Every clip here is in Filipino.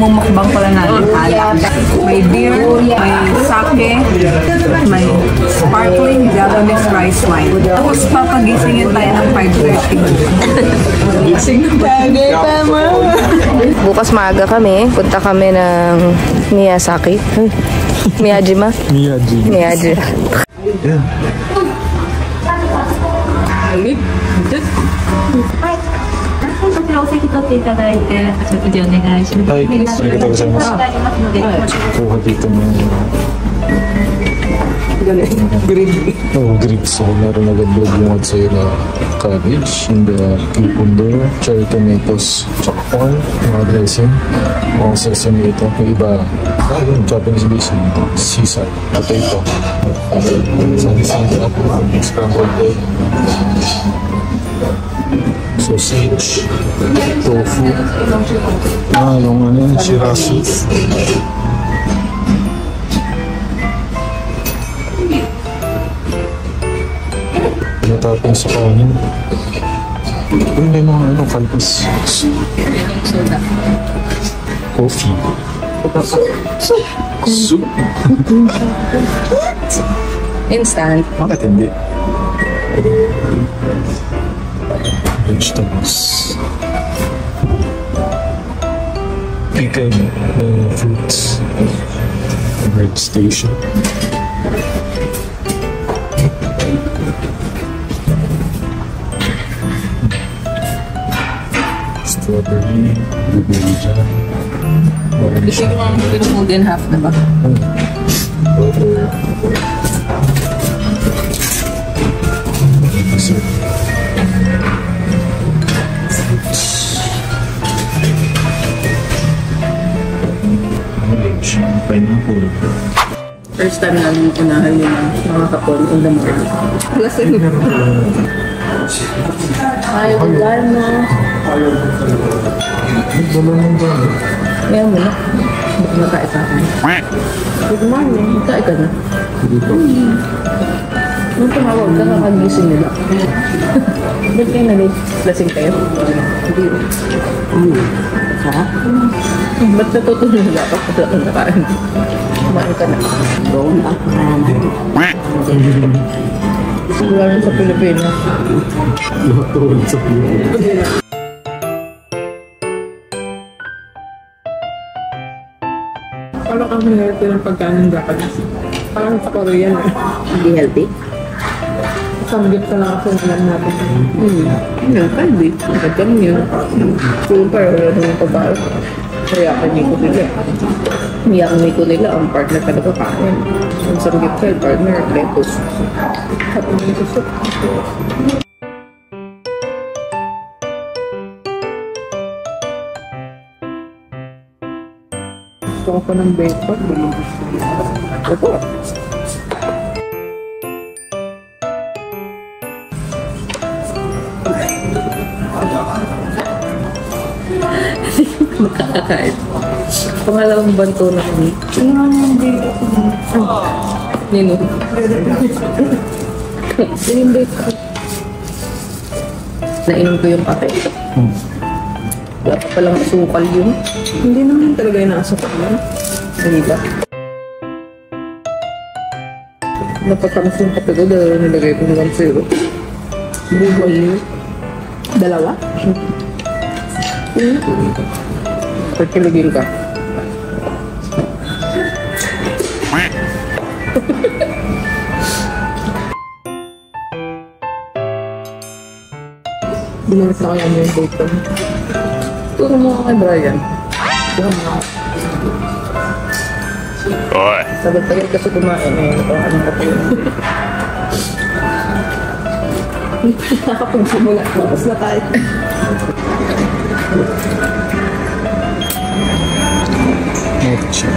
imumukbang pala natin. May beer, may sake, may sparkling Japanese rice wine. Tapos papagisingin tayo ng 5:30. Gising na bagay, tama. Bukas maaga kami. Punta kami ng Miyazaki. Miyajima? Miyaji. Yeah. こちらお席取っていただいて、お食事お願いします。はい、ありがとうございます。後輩dito ng grip. So, meron agad bungad sa'yo na cabbage, and cucumber, cherry tomatoes, chop corn, mga dressing, mga sesame ito. Yung iba, Japanese basil ito, sisal, potato, sani-sani at scrambled egg, sausage, tofu, yung ano yun, shirasu. Natapin sa kanin. Uy, may mga ano, kalpas. Coffee. Soup. Instant. Bakit hindi? Vegetables. Pickled fruits. Bread station. Strawberry, blueberry jam, orange. Gusto ko ang food and half na ba? Dessert. Orange, pineapple. First time namin unahan yung mga kapon in the morning. Lasing. Ay, wala na. Dala mo ba? Kaya mo na. Ba't nakain sa akin? Good morning. Nakain ka na. Nung tumawag ka, kakagising nila. Ba't kayo nag-lasing kayo? Hindi. Ha? Ba't natutunan nila ako kung wala kang nakain? Kumain ka na. Doon ako na. Wala rin sa Pilipinas. Nakatulad sa Pilipinas. Parang kang healthy ng pagkain ng Japanese. Parang sa Korean eh. Hindi healthy? Samgit ka lang kasi alam natin. Yung kalbi. Magandang yun. Super. Wala naman pagkain. Kaya kaniko nila. Miyakami ko nila. Ang partner talaga kain. Ang samgit ka, partner, lettuce. Happy mo yung susok. Gusto ko pa ng bacon. Ito. Nakakakain. Pangalawang banto na kami. Nino? Inimbake ko. Nainom ko yung kape. Wala pa palang asukal yun. Hindi naman talaga inaasok yun. Hindi ba? Napatamas yung kape ko dahil nilagay ko hanggang zero. Buhay yun. Dalawa? Pagkiligin ka. Binalik na kaya yung bacon. Turo mo kay Brian. Sabat-sabat kasi kumain eh. Anong kape yun? Nakapagsimula. Tapos na tayo. Mochi.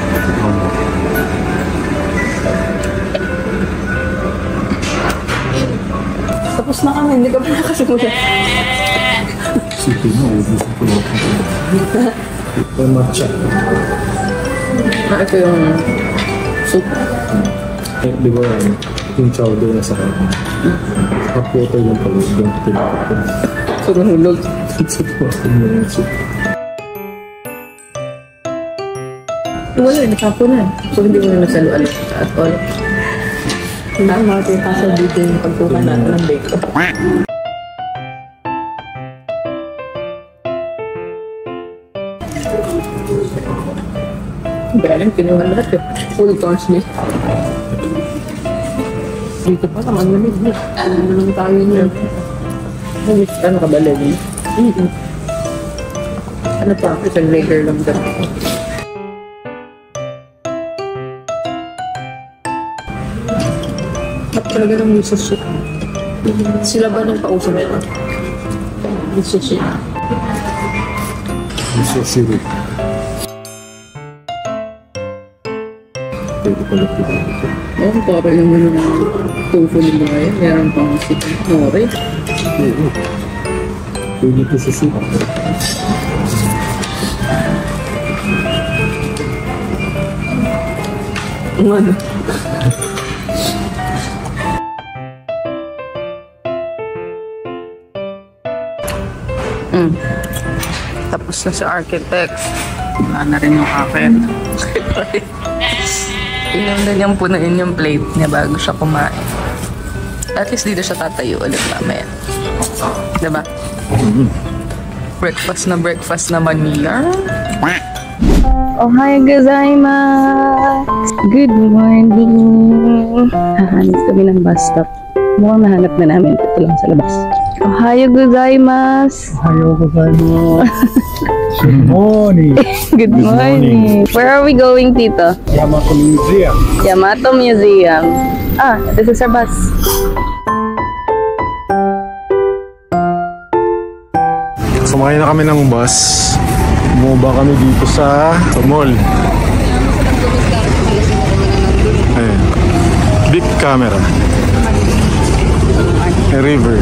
Tapos na kami. Hindi ka pa nakasimula. Sige mo, ubus ko lang. Ito matcha. Ito yung soup. Di ba yung chowder na sa akin? Hot water lang pala. Yung pinapapin. So, nahulog. Sa tuwasin mo yung soup. wala. Nakapo na. So, hindi mo na nasaluan at all. Hindi ko makikita sa video yung pagkuha natin ng bacon. Galing, kinuha lahat eh. Full course list. Dito pa naman lamig na. Ano lang tayo niya. Ano ka ba, Lenny? Ano pa? Isang later lang dyan. Ba't talaga ng miso soup? Sila ba nung kausap nila? Miso soup. Miso syrup. Pwede pala ito. Oo, para yung ano ng tofu nila ngayon. Meron pang nore. Oo. Pwede ito sa soup. Ang ano? Tapos na sa architects. Wala na rin yung akin. Tingnan na niyang punuin yung plate niya bago siya kumain. At least dito siya tatayo ulit mamaya. Diba? Breakfast naman niya. Ohayou gozaimasu! Good morning! Hahanap kami ng bus stop. Mukhang nahanap na namin. Ito lang sa labas. Ohayou gozaimasu! Ohayou gozaimasu. Good morning. Good morning! Where are we going, Tito? Yamato Museum. Yamato Museum. Ah, this is our bus. Sumakay na kami ng bus. Bumaba kami dito sa mall. Ayan. Big camera. A river.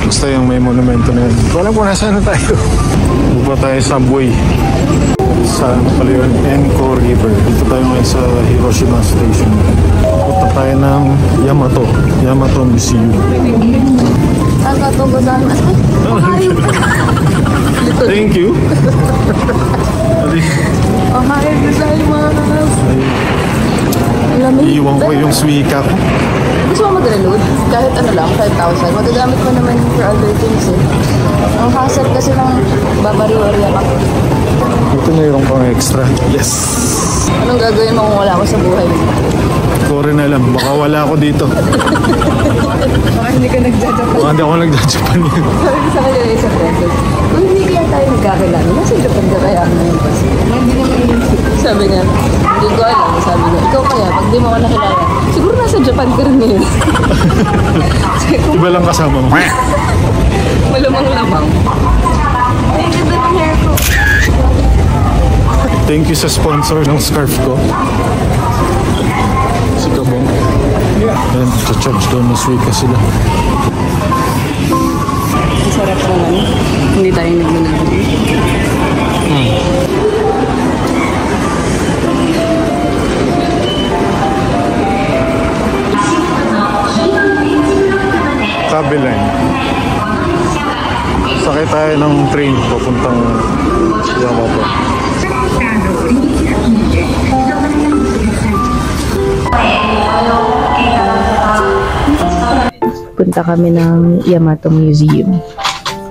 Basta yung may monumento na yun. Wala po nasaan na tayo. Bumaba tayo sa subway. Sa pala yun, Enko River. Dito tayo ngayon sa Hiroshima Station. Punta tayo ng Yamato Museum. Thank you. Ohayou gozaimasu! Iiwan ko yung suika ko. Gusto mo mag-reload? Kahit ano lang, 5,000. Magagamit mo naman for other things eh. Ang hassle kasi ng babariwarya ka. Ito mayroon pang extra. Yes! Anong gagawin mo kung wala ako sa buhay mo? Ko rin alam. Baka wala ako dito. Baka hindi ka nagja-Japan. Baka hindi ako nagja-Japan yun. Sabi ko sa kanya yung isang beses, kung hindi kaya tayo nagkakilala, nasa Japan ka kaya ako ngayon kasi. Hindi naman yun. Sabi niya, hindi ko alam. Sabi niya, ikaw kaya, pag di mo ako nakilala, siguro nasa Japan ka rin ngayon. Iba lang kasama mo. Malamang-lamang. Ay, ganda ng hair ko. Thank you sa sponsor ng scarf ko. Si Kabong. Ayan, charge daw ng suika sila. Ang sarap naman. Hindi tayo naglalagay. Kabilang. Sakay tayo ng train papuntang Yamato. Punta kami ng Yamato Museum.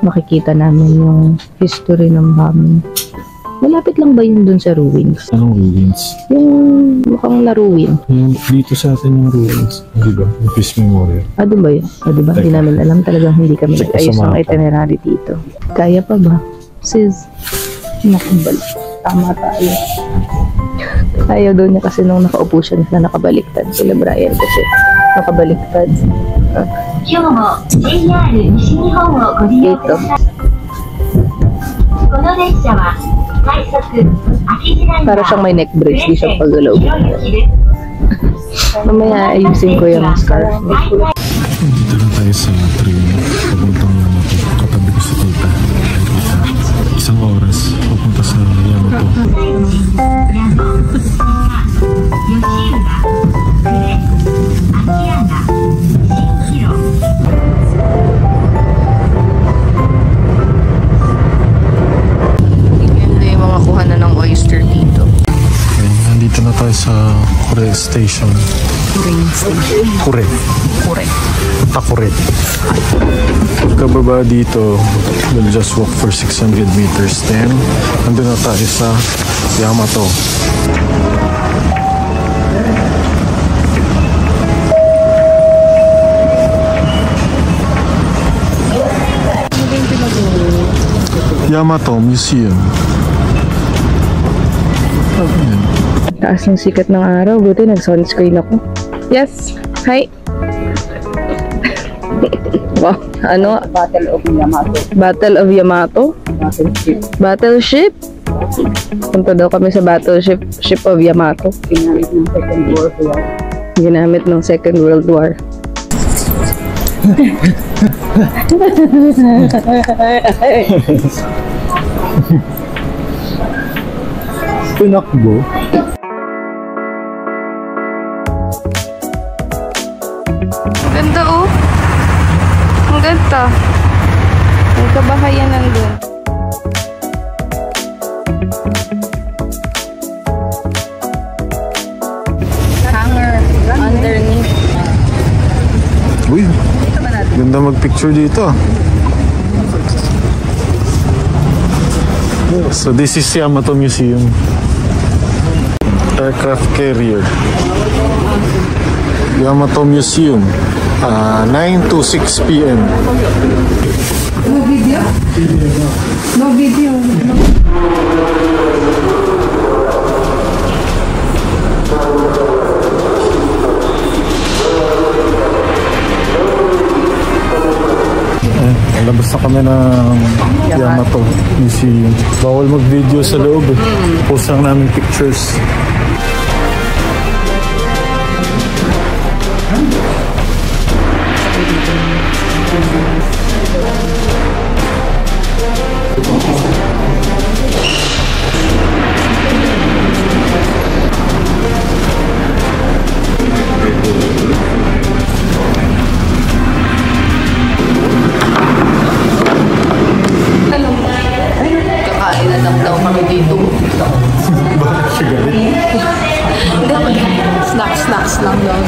Makikita namin yung history ng bombing. Malapit lang ba yun dun sa ruins? Anong ruins? Yung mukhang na-ruin. Yung dito sa atin yung ruins. Diba? Yung Peace Memorial. Ah, doon ba yun? Ah, diba? Hindi namin alam. Talagang hindi kami Check ko nag-ayos sa ng mapa. itinerary dito. Kaya pa ba? Sis, nakabal. Tama tayo. Ayaw daw niya kasi nung nakaupo siya na nakabaliktad. Sila Brian kasi nakabaliktad. 今日も JR 西日本をご利用ください。この列車は快速秋時代 Para siyang may neck brace, di siya pagalaw. Mamaya ayusin ko yung scarf. Dito na tayo sa train. Papuntang Yamato. Katabi ko si Tita. Isang oras. Papunta sa Yamato. Hindi yung mga kuha na ng oyster dito. Takure Station. Kure. Takure. Pagkababa dito, we'll just walk for 600 meters. Then, nandun na tayo sa Yamato. Yamato Museum. Taas ng sikat ng araw. Buti nag-sunscreen ako. Yes. Hi. Wow. Ano? Battle of Yamato. Battle of Yamato? Battleship. Battleship? Punta daw kami sa battleship ship of Yamato. Ginamit ng Second World War. Ginamit ng Second World War. Pinakbo. Ganda oh. Ang ganda. May kabahayan nandun. Hanger underneath. Uy, ganda mag-picture dito. So this is Yamato Museum. Aircraft carrier. Yamato Museum. 9 to 6 p.m. No video? No video. Labas na kami ng Yamato Museum. Bawal mag-video sa loob eh. Post lang namin pictures. Kakain na lang daw kami dito. Bakit siya galit? Snacks lang daw.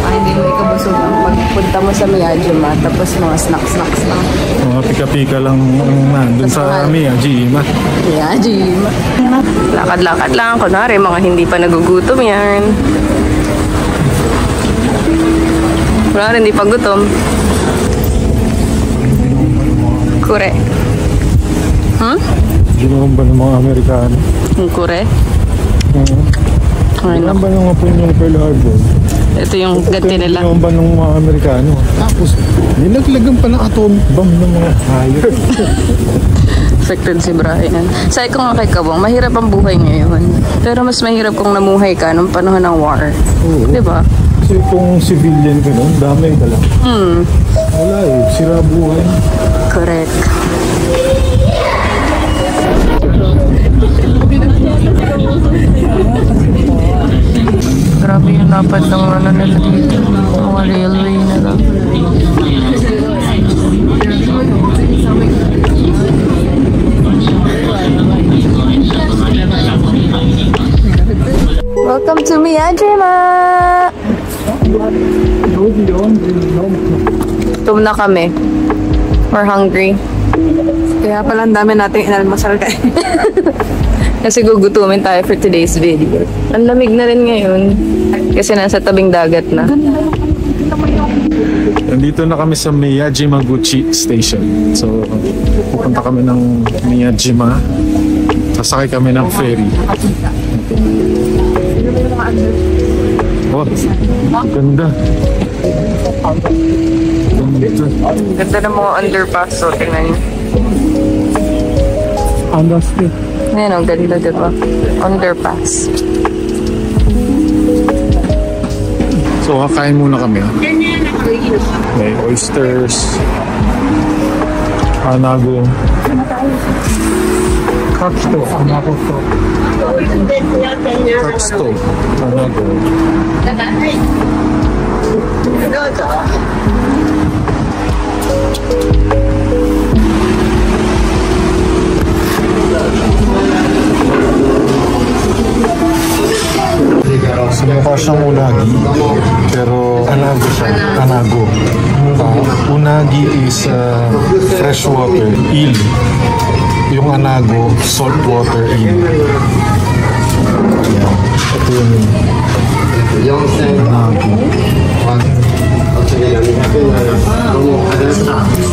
Hindi mo ikabusog lang. Pagpunta mo sa Miyajima, tapos mga snacks lang. Mga pika-pika lang ang nandun sa Miyajima. Miyajima. Lakad-lakad lang. Kunwari, mga hindi pa nagugutom yan. Kunwari, hindi pa gutom. Kure. Ginawa ba ng mga Amerikano? Kure? Ay, Ginawa ba ng mga punyong Pearl Harbor? ito yung ganti nila. Ginawa ba ng mga Amerikano? Tapos, nilaglagan pa ng atomic bomb ng mga hayop. Affected si Brian. Sabi ko nga kay Kabong, mahirap ang buhay ngayon. Pero mas mahirap kung namuhay ka nung panahon ng war. Oo. Diba? Kasi kung civilian ka nun, damay ka lang. Wala eh, sira buhay. Correct. Grabe yung lapad ng ano nila dito. Mga railway na lang. Welcome to Miyajima! Gutom na kami. We're hungry. Kaya pala ang dami nating inalmasal kayo. Kasi gugutumin tayo for today's video. Ang lamig na rin ngayon. Kasi nasa tabing dagat na. Nandito na kami sa Miyajima-guchi Station. So, pupunta kami ng Miyajima. Sasakay kami ng ferry. Oh, ganda. Ganda ng mga underpass. So, tingnan nyo. Understood. Ayan o, ganda diba? Underpass. So, kakain muna kami. May oysters. Anago. Katsuto. Anago to. Katsuto. Anago. So mukha siyang unagi, pero anago siya. Anago. Unagi is freshwater eel. Yung anago, saltwater eel. Ito yung anago.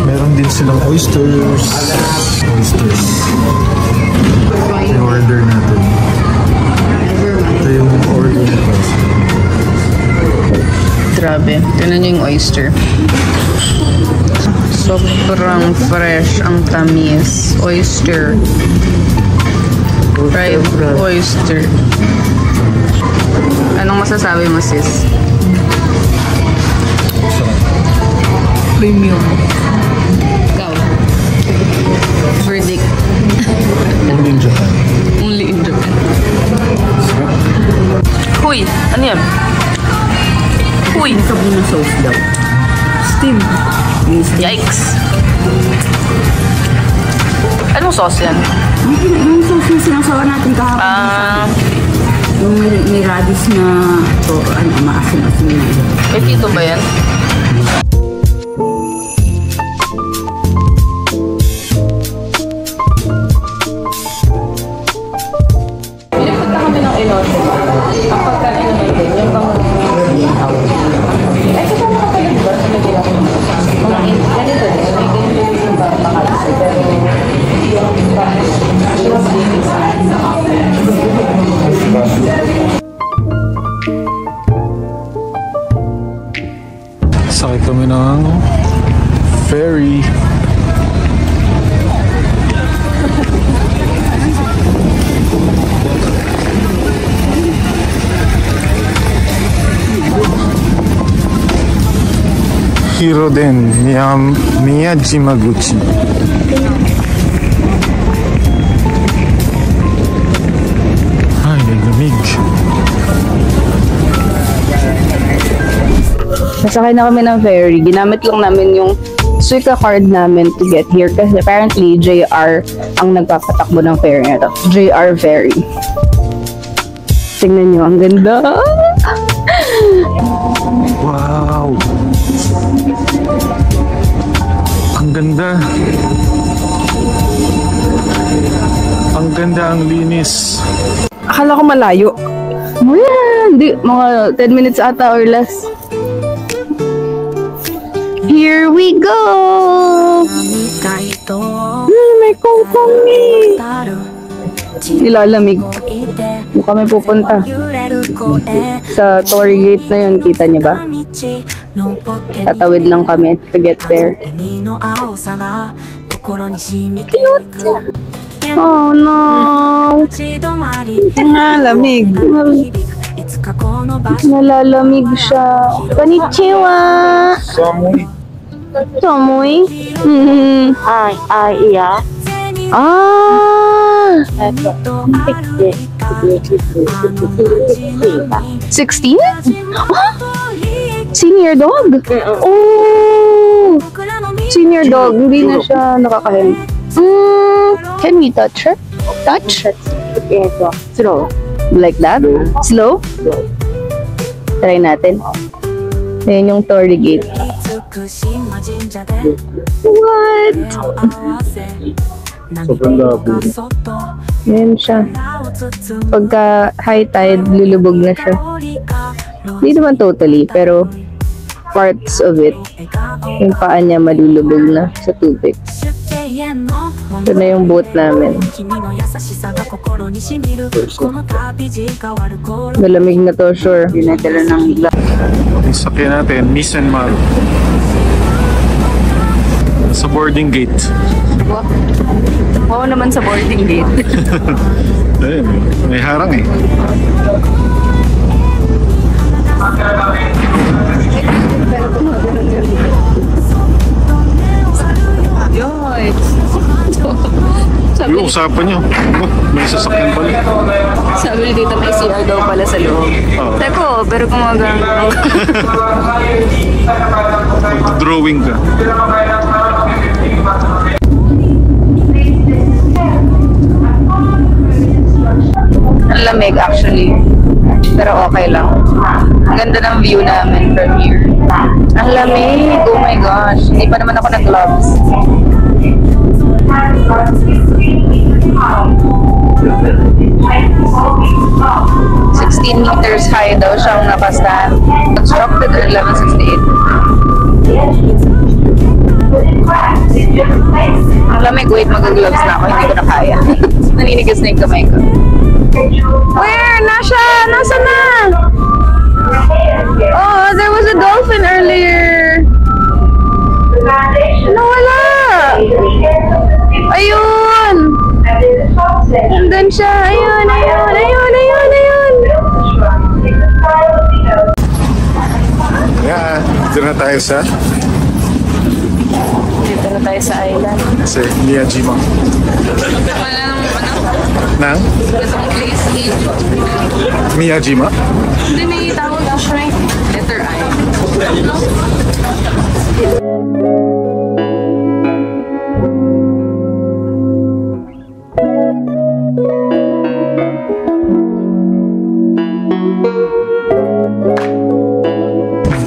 Meron din silang oysters. I-order natin. Ito yung order natin. Grabe. Tignan niyo yung oyster. Sobrang fresh ang tamis. Oyster. Fried oyster. Anong masasabi mo, sis? Premium. Ikaw. Verdict. Only in Japan. Only in Japan. Huy! Ano yan? Huy! Sabon na sauce daw. Steam. Yikes! Anong sauce yan? Yung sauce na sinasawa natin kahapon. Yung may radish na to, maasim-asim na yun. May tito ba yan? Pinapunta kami ng Inote. Ang pagkain naman din, yung bang ay, kasama ka pala diba? Sa Manila ko. Ganito din. May ganito yung bang makalisa. Pero Sakay kami ng ferry. Hiroden Miyajimaguchi. Ay, naglamig. Nasakay na kami ng ferry. Ginamit lang namin yung Suica card namin to get here kasi apparently JR ang nagpapatakbo ng ferry na to. JR Ferry. Tingnan nyo, ang ganda. Wow! Ang ganda. Ang ganda, ang linis. Akala ko malayo. Hindi, mga 10 minutes ata or less. Here we go! May kongkongi! Nilalamig. Doon kami pupunta. Sa Torii Gate na yun, kita niyo ba? Tatawid lang kami to get there. Cute! Oh no! Nalamig. Nalalamig siya. Konnichiwa! Samoy? iya. Ah! 16? Ah! Senior dog? Oh! Senior dog. Hindi na siya nakakahin. Can we touch her? Touch? Slow. Like that? Slow? Try natin. Ayan yung Torii Gate. What? Sobrang labo. Ayan siya. Pagka high tide, lulubog na siya. Hindi naman totally, pero parts of it. Yung paa niya malulubog na sa tubig. Ito na yung boat namin. Malamig na to, sure. Pinadala ng Sakyan natin, Misanmar. Sa boarding gate. Oo naman sa boarding gate. Ayun, may harang eh. Yoy! Yung usapan nyo. Oh, may sasakyan pala. Sabi ni dito may CR daw pala sa loob. Oh. Teko, pero gumagang Drawing ka. ang lamig actually. Pero okay lang. Ang ganda ng view namin from here. Ang lamig! Oh my gosh! Hindi pa naman ako nag-gloves. 16 meters high daw siyang nakastand. Constructed in 1168. Ang lamig, wait, mag-gloves na ako. Hindi ko na kaya. Naninigas na yung kamay ko. Where? Nasha! Nasa na? Oh, there was a dolphin earlier. Nawala! Ayun! Nandun siya! Ayun! Ayun! Ayun! Ayun! Ayun! Yeah, dito na tayo sa island. Kasi Miyajima. Nang? Miyajima? Hindi, may tawag na shrine. Letter I.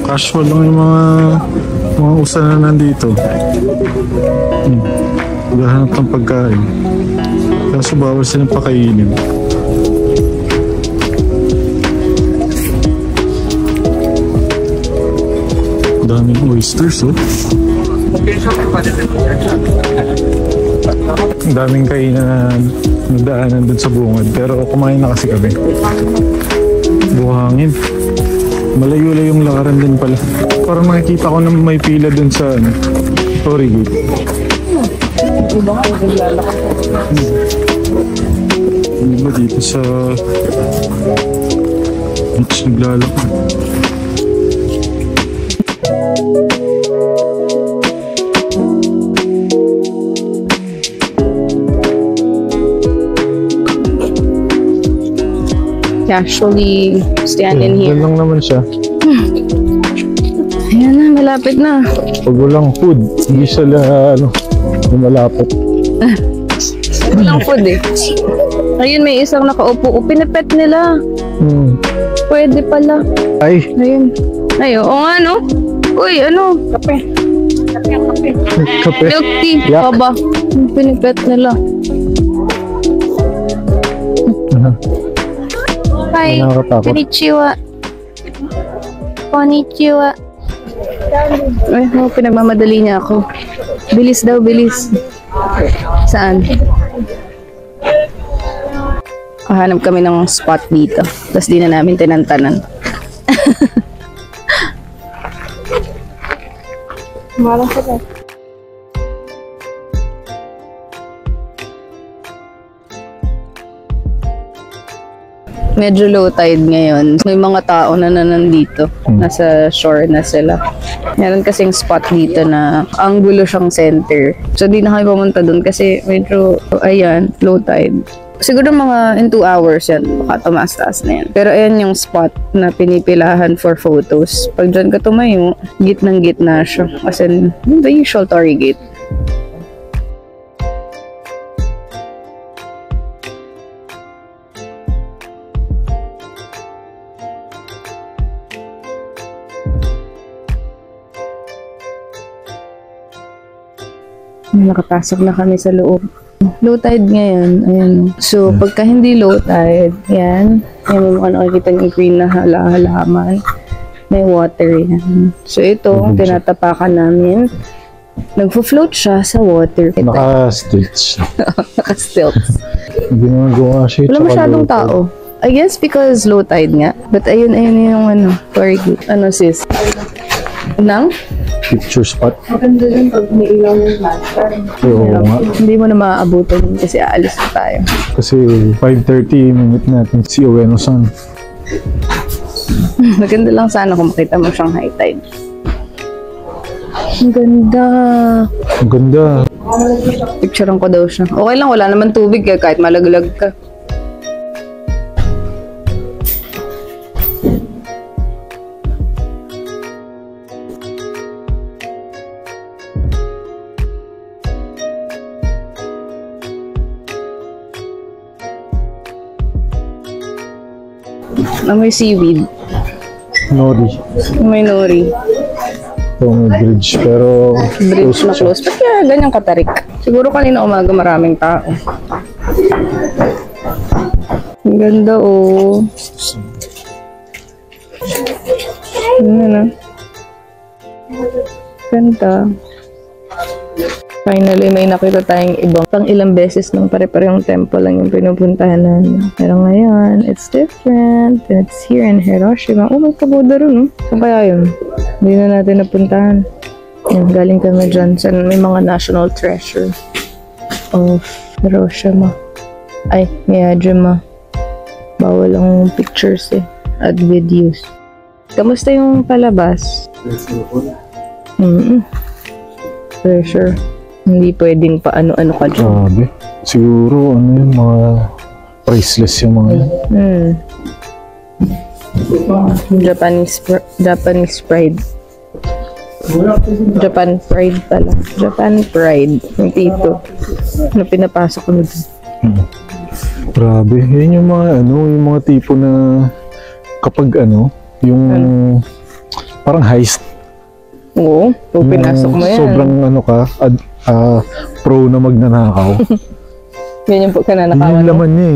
Casual lang yung mga usa na nandito. Gahanap ng pagkain. Kaso bawal silang pakainin. Daming oysters, oh. Ang daming kainan na nadaanan dun sa bungad. Pero kumain na kasi kami. Buhangin. Malayo-layo yung lakaran din pala. Parang makikita ko na may pila dun sa Torii Gate. Ano ba dito sa beach naglalakad? Casually standing here. Yan lang naman siya. Ayan na, malapit na. Pag walang food, hindi siya malapit. Walang food eh. Ayun, may isang nakaupo. Pinipet nila. Pwede pala. Ay! Ayun. Ay, oo nga no? Uy, ano? Kape. Kape? Milk tea. Yak. Baba. Pinipet nila. Hi. Nakakatakot. Konnichiwa. Konnichiwa. Ay, pinagmamadali niya ako. Bilis daw, bilis. Saan? Hanap kami ng spot dito. Tapos di na namin tinantanan. Malang sa medyo low tide ngayon. May mga tao na nandito. Nasa shore na sila. Meron kasing spot dito na ang gulo siyang center. So di na kayo pumunta dun kasi medyo, ayan, low tide. Siguro mga in 2 hours yan. Baka tumaas-taas na yan. Pero ayan yung spot na pinipilahan for photos. Pag dyan ka tumayo, gitnang-gitna siya. As in, the usual Torii Gate. Nakapasok na kami sa loob. Low tide ngayon. Ayan. So, pagka hindi low tide, yan. Yan mo mga nakikita yung green na halaman. May water yan. So, ito, tinatapakan namin. Nagfo-float siya sa water. Naka-stilts. Naka-stilts. Hindi naman gawa siya. Wala masyadong tao. I guess because low tide nga. But ayun yung Torii Gate. Ano sis? Nang? Picture spot. Maganda din pag may ilaw yung lantern. Oo nga. Hindi mo na maaabutan kasi aalis na tayo. Kasi 5:30 minute natin si Ueno-san. Maganda lang sana kung makita mo siyang high tide. Ang ganda. Ang ganda. Picturean ko daw siya. Okay lang, wala naman tubig kaya kahit malaglag ka. May seaweed. Nori. May nori. Ito may bridge, pero Bridge na close. Ba't kaya ganyang katarik? Siguro kanina umaga maraming tao. Ang ganda oh. Ano na? Ganda. Finally, may nakita tayong ibang pang ilang beses nung pare-parehong temple lang yung pinupuntahan namin. Pero ngayon, it's different. And it's here in Hiroshima. Oh, may pagoda rin, no? Saan kaya yun? Hindi na natin napuntahan. Yan, galing kami dyan. Sa may mga national treasure of Hiroshima. Ay, Miyajima. Bawal ang pictures eh. At videos. Kamusta yung palabas? Treasure. Hindi pwedeng pa ano-ano ka dyan. grabe. Siguro, ano yung mga priceless yung mga yun. Japanese pride. Japan pride pala. Japan pride. Yung tito. Ano pinapasok ko dito? Grabe. Yan yung mga yung mga tipo na kapag yung parang heist. Oo. Kung pinasok mo yan. Sobrang pro na magnanakaw. Yan yung kananakawan Yung mo. laman niya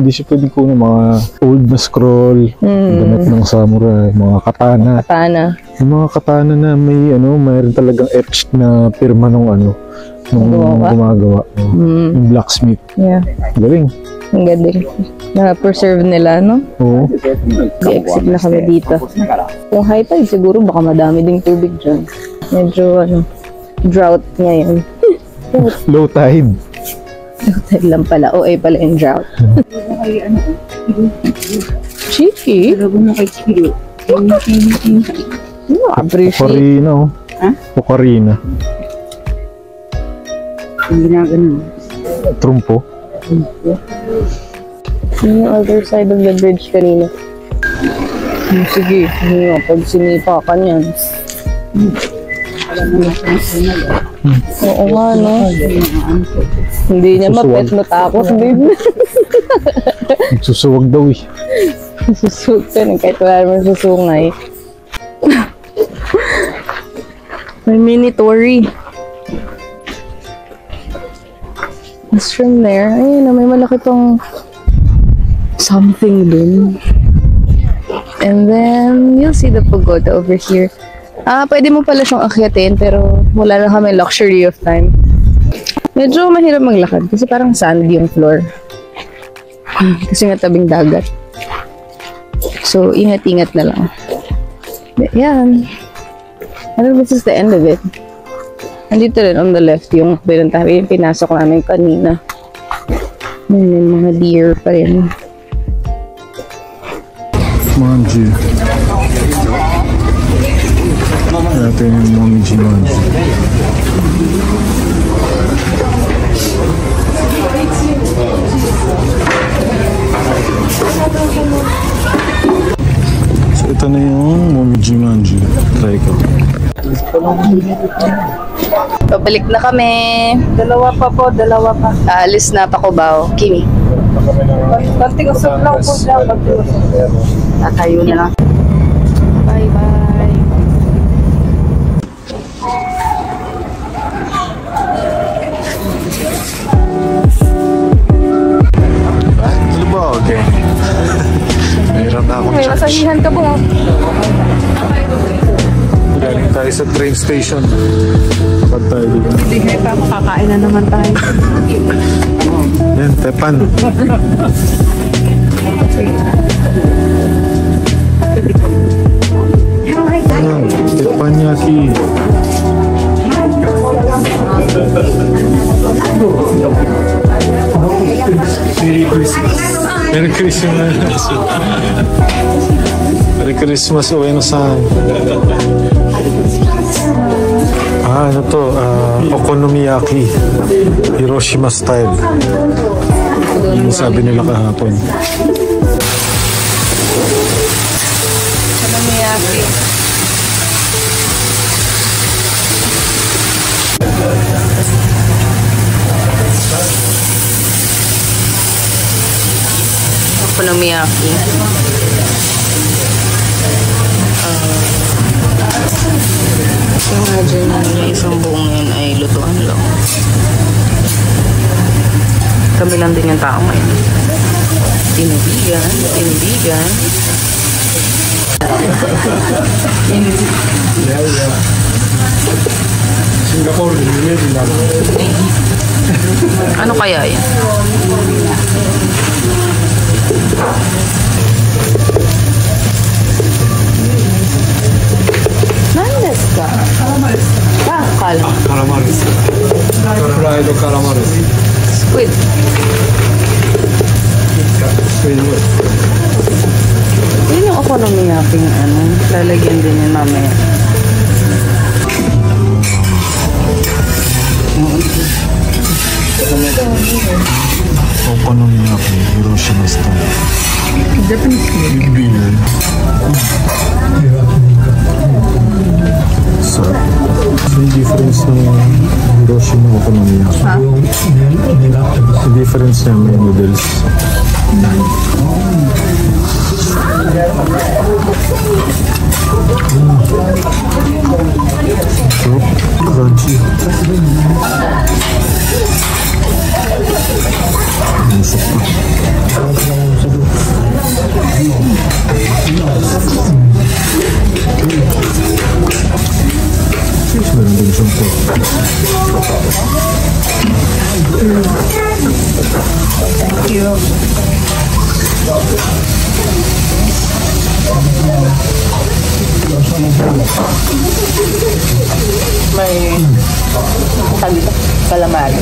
hindi siya pwede kunin mga old na scroll, damit ng samurai, mga katana. Katana. Yung mga katana na mayroon talagang etched na pirma nung gumagawa. Yung blacksmith. Yeah. Galing. Ang galing. Na-preserve nila, no? Oo. I-exit na kami dito. Kung high tide, siguro baka madami ding tubig dyan. Medyo, drought ngayon. Low tide. Low tide lang pala. OA pala yung drought. Cheeky? Appreciate. Ocarina, oh. Ocarina. Yung ginagano. Trumpo. Yung other side of the bridge kanina. Sige, pag sinipa ka niyan. Oo nga, no? Hindi niya mapet, matakot din. Susuwag daw eh. Susuwag ka na kahit wala naman susungay. May mini Tory. It's from there. Ayun, may malaki pang something dun. And then, you'll see the pagoda over here. Pwede mo pala siyang akyatin, pero wala na kami luxury of time. Medyo mahirap maglakad kasi parang sandy yung floor. Kasi nga tabing dagat. So, ingat-ingat na lang. Yan. I think this is the end of it. Nandito rin on the left yung pinasok namin kanina. May mga deer pa rin. Manji. Ito yung Manji. So ito na yung Manji. Try ko. Pabalik na kami. Dalawa pa. Aalis na pa Cubao. Kimi. Pagtigusap lang po daw. Tatayo na lang. Bye-bye. Ano ba? Okay. Mayroon na akong May charge. masahihan ka po. Galing tayo sa train station. Kapag tayo dito. Hindi kayo pa makakain na naman tayo. Yan, tepan. Ayan, teppanyaki. Merry Christmas. Merry Christmas. Merry Christmas, Ueno-san. Ano to? Okonomiyaki. Hiroshima style. Yung sabi nila kahapon. Okonomiyaki. Okonomiyaki. Diyan yung isang buong yun ay lutuan lang. Kami lang din yung tao ngayon. Tinibigan. Singapore, Ano kaya yan? Nandes ka? Kakal. Calamares. Fried calamares. Squid. Yun yung okonomiyaki ng ano. Lalagyan din yun mamaya. Okonomiyaki, Hiroshima style. Japanese Big beer. So, yung difference ng Hiroshima okonomiyaki. Yung difference ng may noodles. So, crunchy. Masuk pa. Meron din siyang pork. Thank you. May sabi ko, calamari.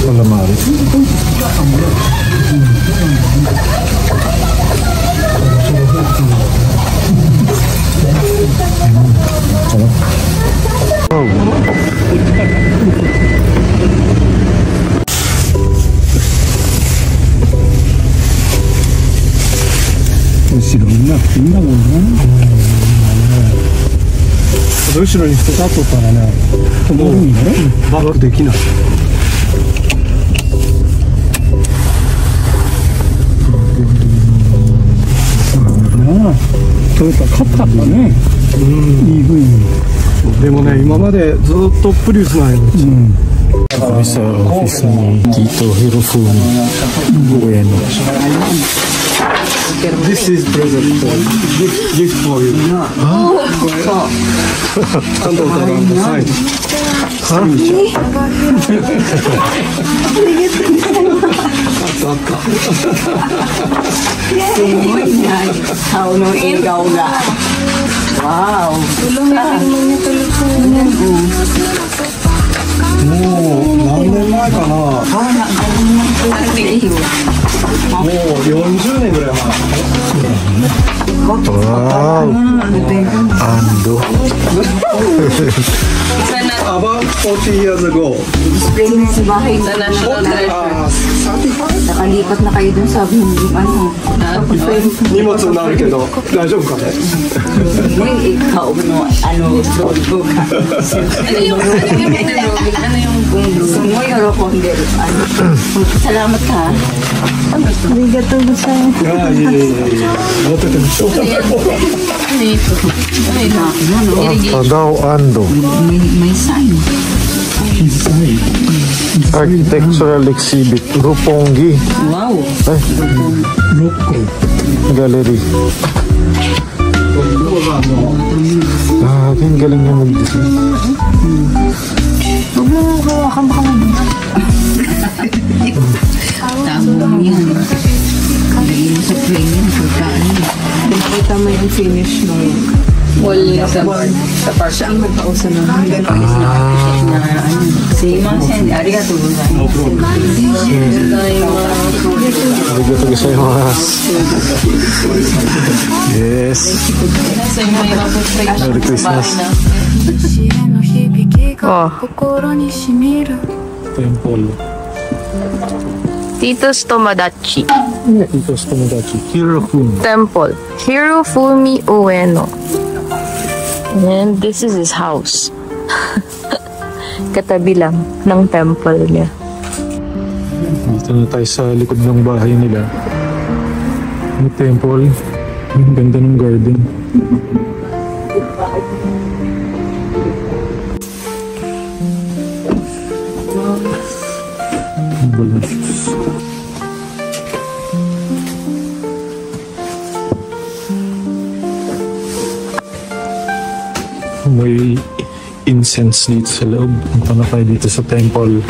Calamares.後ろになくていいんだもんね。後ろに人立っとったらね、止まるんだね。バックできない。トヨタ勝ったんだね。EV に。でもね、今までずっとプリウスなんよ。Kami sa office ni Tito Hirofumi Ueno. This is present for gift for you. Hand out around the side. Wow. Moう何年前かな。もう40年ぐらい前。Wow, Ando. About 40 years ago. Sa bahay na national treasure. Nakalipat na kayo dun sa ano. 荷物になるけど大丈夫かね。Ikaw no, ano, dodo ka. Ano yung gusto mo, Yorokonde? Salamat ka. Arigatou gozaimasu. 持っててもしょうがない。 Tadao Ando. May sign. Architectural exhibit. Roppongi. Wow. Gallery. Ah, ang galing niya mag-design. Huwag mo hawakan baka tama yan. Lagyan mo sa frame yan. Nakita mo yung finish ng Wall sa part. siya ang nagpausa na gano'n. Si Mang Sen, arigatou gozaimasu. Arigatou gozaimasu. Yes. Merry Christmas. Oh. Temple. Tito's Tomodachi. Tito's Tomodachi. Hirofumi. Temple. Hirofumi Ueno. And this is his house. Katabi lang ng temple niya. Dito na tayo sa likod ng bahay nila. May temple. Ang ganda ng garden. May incense dito sa loob. Punta na tayo dito sa temple.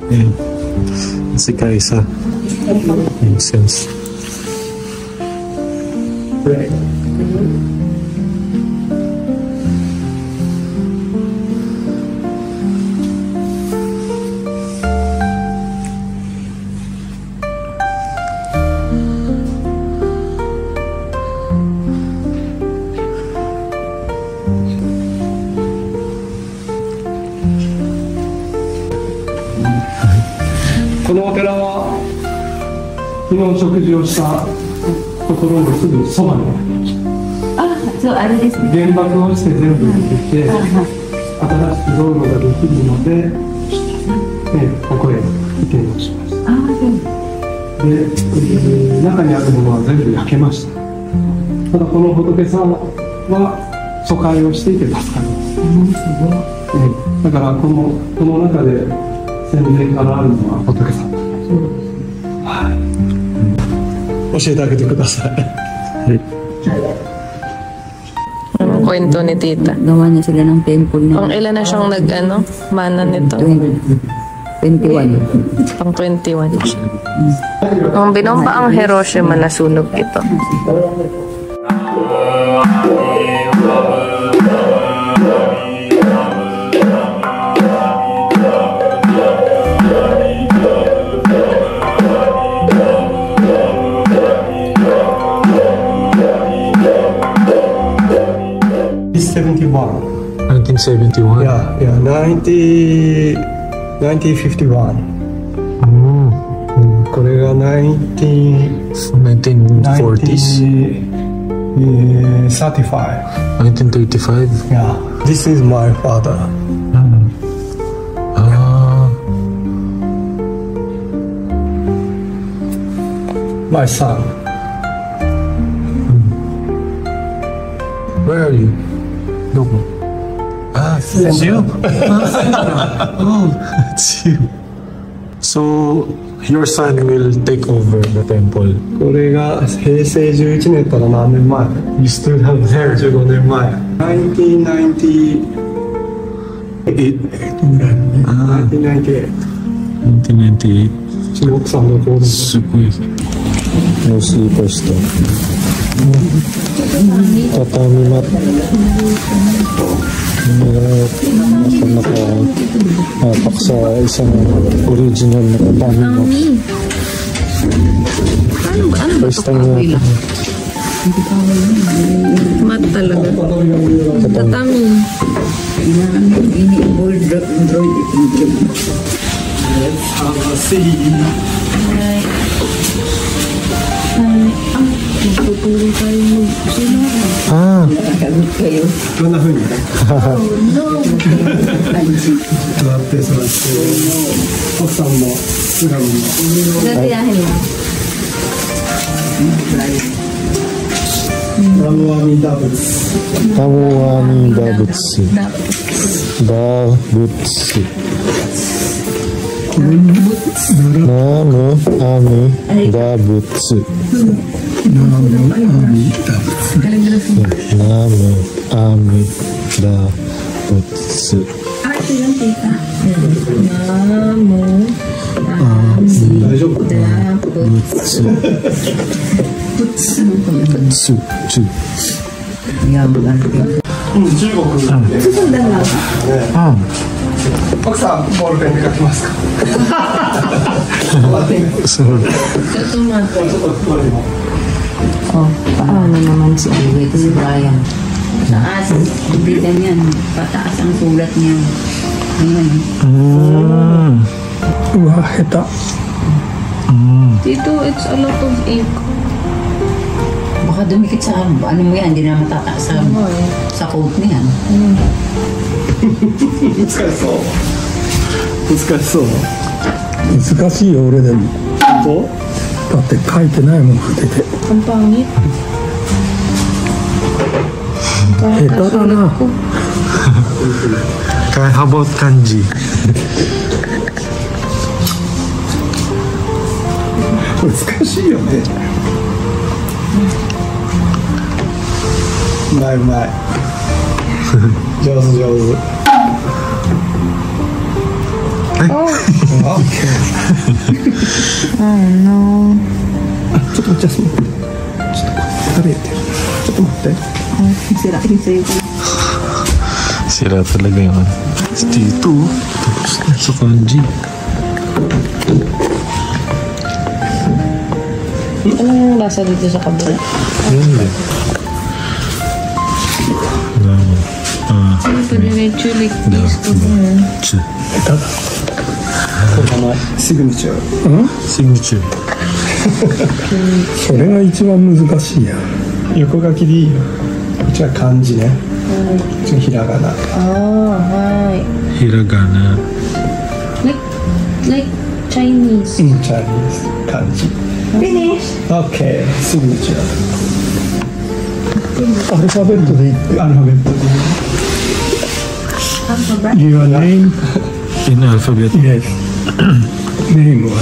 Ayan. Si Kaisa. Incense.このお寺は昨日食事をしたところのすぐそばにあ、そう、あれですね。原爆が落ちて全部できて、新しい道路ができるので、ここへ移転をしました。で、中にあるものは全部焼けました。ただこの仏さんは疎開をしていて助かります。だからこの中で戦前からあるのは仏さん。はい。教えてあげてください。Ang kwento ni tita. Gawa niya sila ng temple na. Pang ilan na siyang mana nito? 21. Pang 21 siya. Nung binomba ang Hiroshima, nasunog ito. It's 1971? Yeah, 1951. これが 1940s? 1935? Yeah, this is my father. My son. Where are you? Logo. It's you. Oh, it's you. So, your son will take over the temple. これが平成11年から何年前 You still have hair. 15年前 1998 1998. 奥さんの子ですすごい。No slippers to. Tatami mat. Nakapak sa isang original na tatami mat. First time natin. Mat talaga. Tatami. Tutulong tayo mag-sino. Nakagamit kayo. どんな風に座って奥さんも素顔も Natiyahin mo. ナムアミダ仏 Namo Ami Dabutsu. Dabutsu. Namo Ami Dabutsu. Namo Ami Dabutsu. Butsu. Butsu. 中国奥さんボールペンで書きますか Sorry. Oh, paano naman si Alwet, si Brian? Taas, hindi ganyan. Pataas ang sulat niya. Ayan. Wah, heta. Dito, it's a lot of ink. Baka dumikit sa ano mo yan, hindi na matataas sa coat niyan. 難しそう難しそう難しいよ俺でもそうだって書いてないもん筆で Ang pangit. 下手だな How about kanji? 難しいよねうまいうまい上手上手ちょっと待って、ちょっと食べて。ちょっと待って。Sirain sa'yo ko. Sira talaga yun. Dito. Tapos na sa kanji. Ano yung lasa dito sa kabila? Yun din. Medyo like this. Signature. Signature. それが一番難しいや。横書きでいいよ。こっちは漢字ね。こっちはひらがな。Hiragana. Like Chinese. Chinese 漢字。Finish. OK。Signature。アルファベットでいいって。アルファベットでいい。Your name In alphabet. Yes. ネームは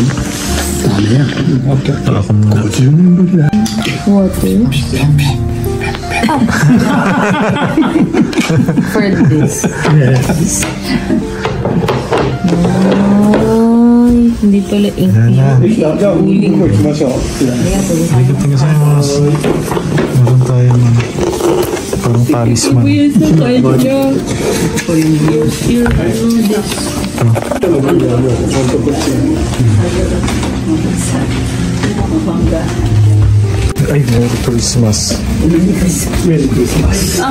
ダメや。Ako muna. 50年ぶりだ。What? For this. Yes. Ay, hindi pala ink yan. できた。じゃあ、向こう行きましょう。 Arigatou gozaimasu. Meron tayo ng parang talisman. Ay, Merry Christmas. Merry Christmas.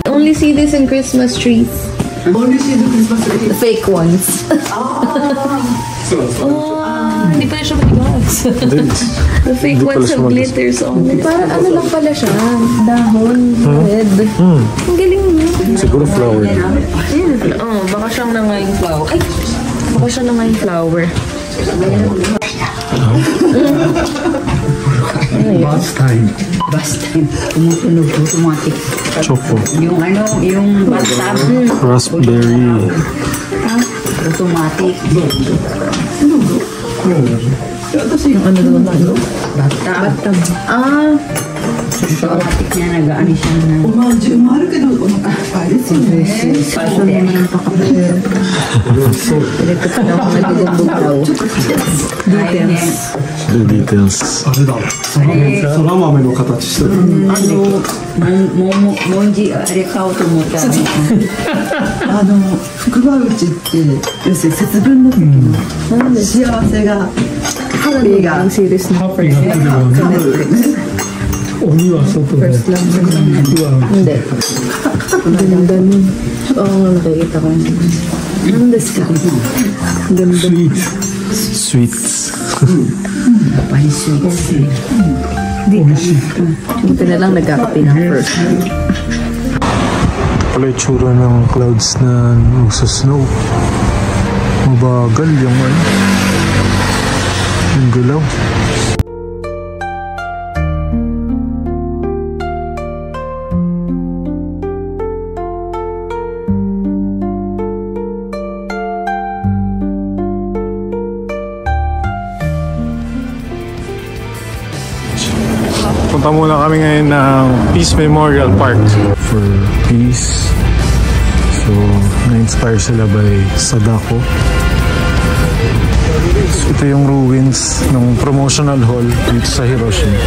Only see this in Christmas trees. Only see the Christmas trees? The fake ones. Hindi pala siya matigas. The fake ones have glitters on it. Parang ano lang pala siya. Dahon. Red. Ang galing niya. Siguro flower. Baka siyang nangayong flower. Ay! Baka siyang nangayong flower. Bath time. Bath time. Tumutunog automatic. Choco. Yung ano, yung bathtub. Raspberry. Automatic. Yung ano doon ba? Bathtub. Automatic niya, nag-ano siya na. Pasyon naman ang pakapagod. Pinagkat na ako nagagambong Details. The details. あれだ。そら豆の形してる。もんじあれ買おうと思ったら福葉内って要するに節分の時の幸せがハッピーがハッピーが来るよね。鬼は外で。Hindi. Ganda nun. Oo, nakikita ko yun. Anongですか? Ganda. Sweets. Buti na lang nagkakapi ng first. Pala yung tsura ng clouds na nagsa-snow. Mabagal yung galaw. Punta muna kami ngayon ng Peace Memorial Park for peace. So, na-inspire sila by Sadako. So, ito yung ruins ng promotional hall dito sa Hiroshima.